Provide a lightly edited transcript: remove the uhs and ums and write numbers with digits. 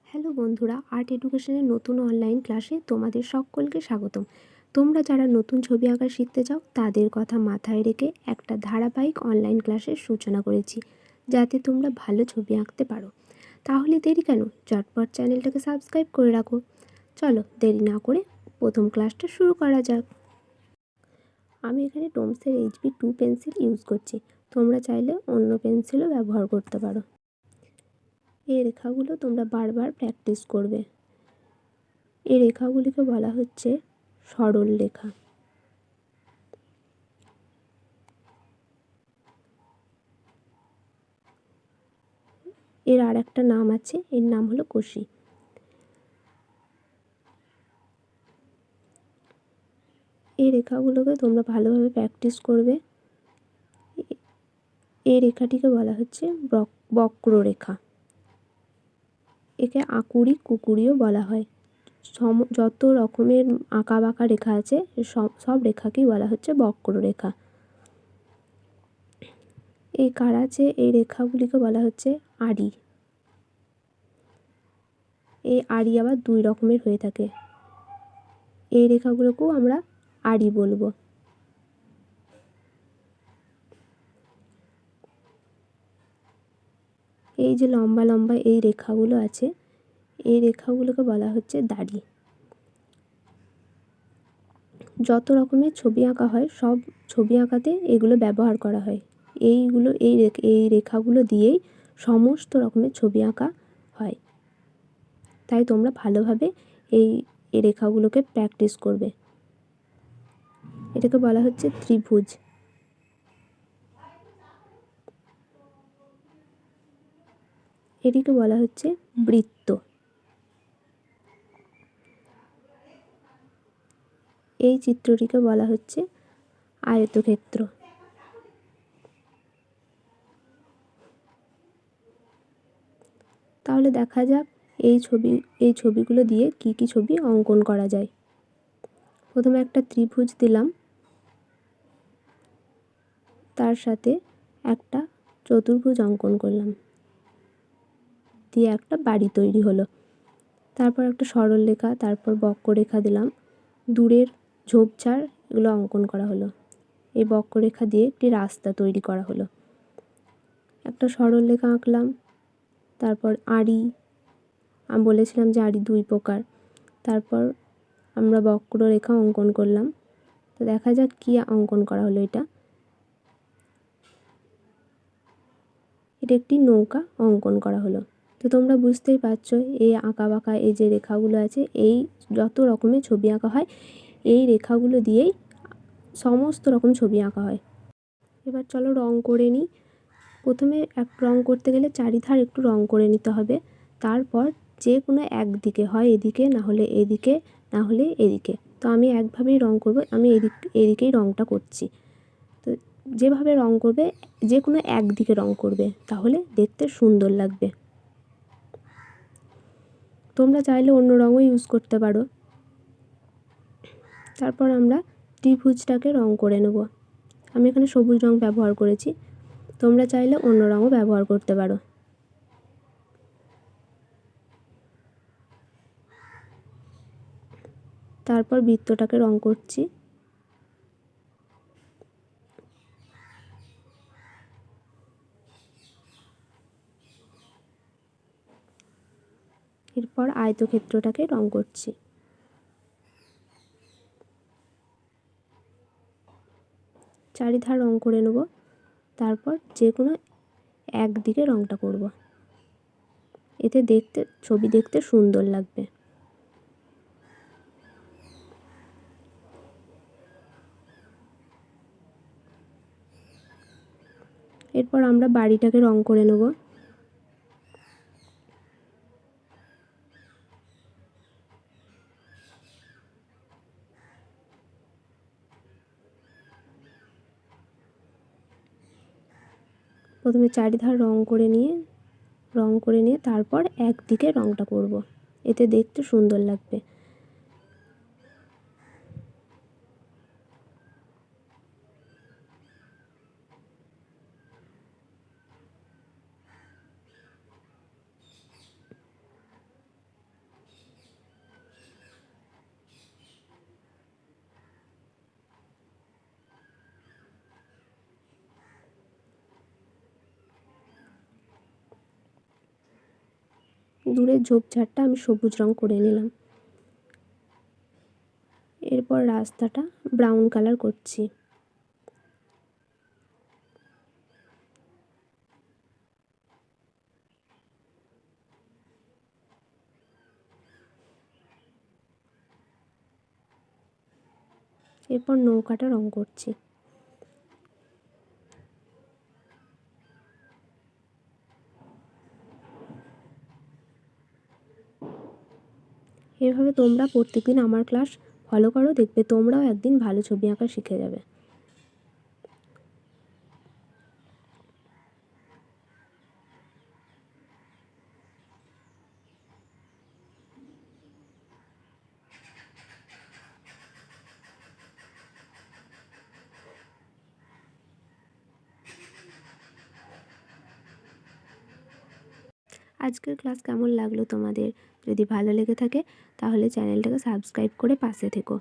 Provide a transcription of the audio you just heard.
Hello বন্ধুরা, art এডুকেশনের নতুন অনলাইন ক্লাসে তোমাদের সকলকে স্বাগতম। তোমরা যারা নতুন ছবি আঁকা শিখতে চাও তাদের কথা মাথায় রেখে একটা ধারাবাহিক অনলাইন ক্লাসের সূচনা করেছি, যাতে তোমরা ভালো ছবি আঁকতে পারো। তাহলে দেরি কেন, চটপট চ্যানেলটাকে সাবস্ক্রাইব করে রাখো। চলো দেরি না করে প্রথম ক্লাসটা শুরু করা যাক। আমি এখানে ডোমসের HB2 পেন্সিল ইউজ করছি। তোমরা চাইলে অন্য পেন্সিলও ব্যবহার করতে পারো। এই রেখাগুলো তোমরা বারবার প্র্যাকটিস করবে। এই রেখাগুলিকে বলা হচ্ছে সরল রেখা। এর আর একটা নাম আছে, এর নাম হলো কষি। এই রেখাগুলোকে তোমরা ভালোভাবে প্র্যাকটিস করবে। এই রেখাটিকে বলা হচ্ছে বক্ররেখা। একে আকুড়ি কুকুরিও বলা হয়। যত রকমের আঁকা বাঁকা রেখা আছে সব রেখাকেই বলা হচ্ছে বক্ররেখা। এই কারাচে এই রেখাগুলিকে বলা হচ্ছে আড়ি। এই আড়ি আবার দুই রকমের হয়ে থাকে। এই রেখাগুলোকেও আমরা আড়ি বলবো। এই যে লম্বা লম্বা এই রেখাগুলো আছে, এই রেখাগুলোকে বলা হচ্ছে দাড়ি। যত রকমের ছবি আঁকা হয় সব ছবি আঁকাতে এগুলো ব্যবহার করা হয়। এই রেখাগুলো দিয়েই সমস্ত রকমের ছবি আঁকা হয়। তাই তোমরা ভালোভাবে এই রেখাগুলোকে প্র্যাকটিস করবে। এটাকে বলা হচ্ছে ত্রিভুজ। এটিকে বলা হচ্ছে বৃত্ত। এই চিত্রটিকে বলা হচ্ছে আয়তক্ষেত্র। তাহলে দেখা যাক এই ছবিগুলো দিয়ে কি কি ছবি অঙ্কন করা যায়। প্রথমে একটা ত্রিভুজ দিলাম, তার সাথে একটা চতুর্ভুজ অঙ্কন করলাম, দিয়ে একটা বাড়ি তৈরি হলো। তারপর একটা সরল রেখা, তারপর বক্ররেখা দিলাম, দূরের ঝোপঝাড় এগুলো অঙ্কন করা হলো। এই বক্ররেখা দিয়ে একটি রাস্তা তৈরি করা হলো। একটা সরল রেখা আঁকলাম, তারপর আড়ি। আমি বলেছিলাম যে আড়ি দুই প্রকার। তারপর আমরা বক্ররেখা অঙ্কন করলাম। তো দেখা যাক কী অঙ্কন করা হলো। এটা একটি নৌকা অঙ্কন করা হলো। তো তোমরা বুঝতেই পারছো এই আঁকা বাঁকা এই যে রেখাগুলো আছে, এই যত রকমের ছবি আঁকা হয় এই রেখাগুলো দিয়েই সমস্ত রকম ছবি আঁকা হয়। এবার চলো রং করে নিই। প্রথমে রং করতে গেলে চারিধার একটু রং করে নিতে হবে। তারপর যে কোনো একদিকে, হয় এদিকে, না হলে এদিকে, না হলে এদিকে। তো আমি একভাবেই রং করব, আমি এদিকেই রংটা করছি। তো যেভাবে রং করবে যে কোনো একদিকে রং করবে, তাহলে দেখতে সুন্দর লাগবে। তোমরা চাইলে অন্য রঙও ইউজ করতে পারো। তারপর আমরা ত্রিভুজটাকে রং করে নেব। আমি এখানে সবুজ রং ব্যবহার করেছি, তোমরা চাইলে অন্য রঙও ব্যবহার করতে পারো। তারপর বৃত্তটাকে রং করছি। এরপর আয়তক্ষেত্রটাকে রং করছি। চারিধার রং করে নেব। তারপর যে কোনো একদিকে রংটা করব, এতে ছবি দেখতে সুন্দর লাগবে। এরপর আমরা বাড়িটাকে রং করে নেব। প্রথমে চারিধার রং করে নিয়ে তারপর একদিকে রংটা করব, এতে দেখতে সুন্দর লাগবে। দূরের ঝোপঝাড়টা আমি সবুজ রং করে নিলাম। এরপর রাস্তাটা ব্রাউন কালার করছি। এরপর নৌকাটা রং করছি। এভাবে তোমরা প্রত্যেকদিন আমার ক্লাস ফলো করো, দেখবে তোমরাও একদিন ভালো ছবি আঁকা শিখে যাবে। আজকের ক্লাস কেমন লাগলো তোমাদের? যদি ভালো লেগে থাকে তাহলে চ্যানেলটাকে সাবস্ক্রাইব করে পাশে থেকো।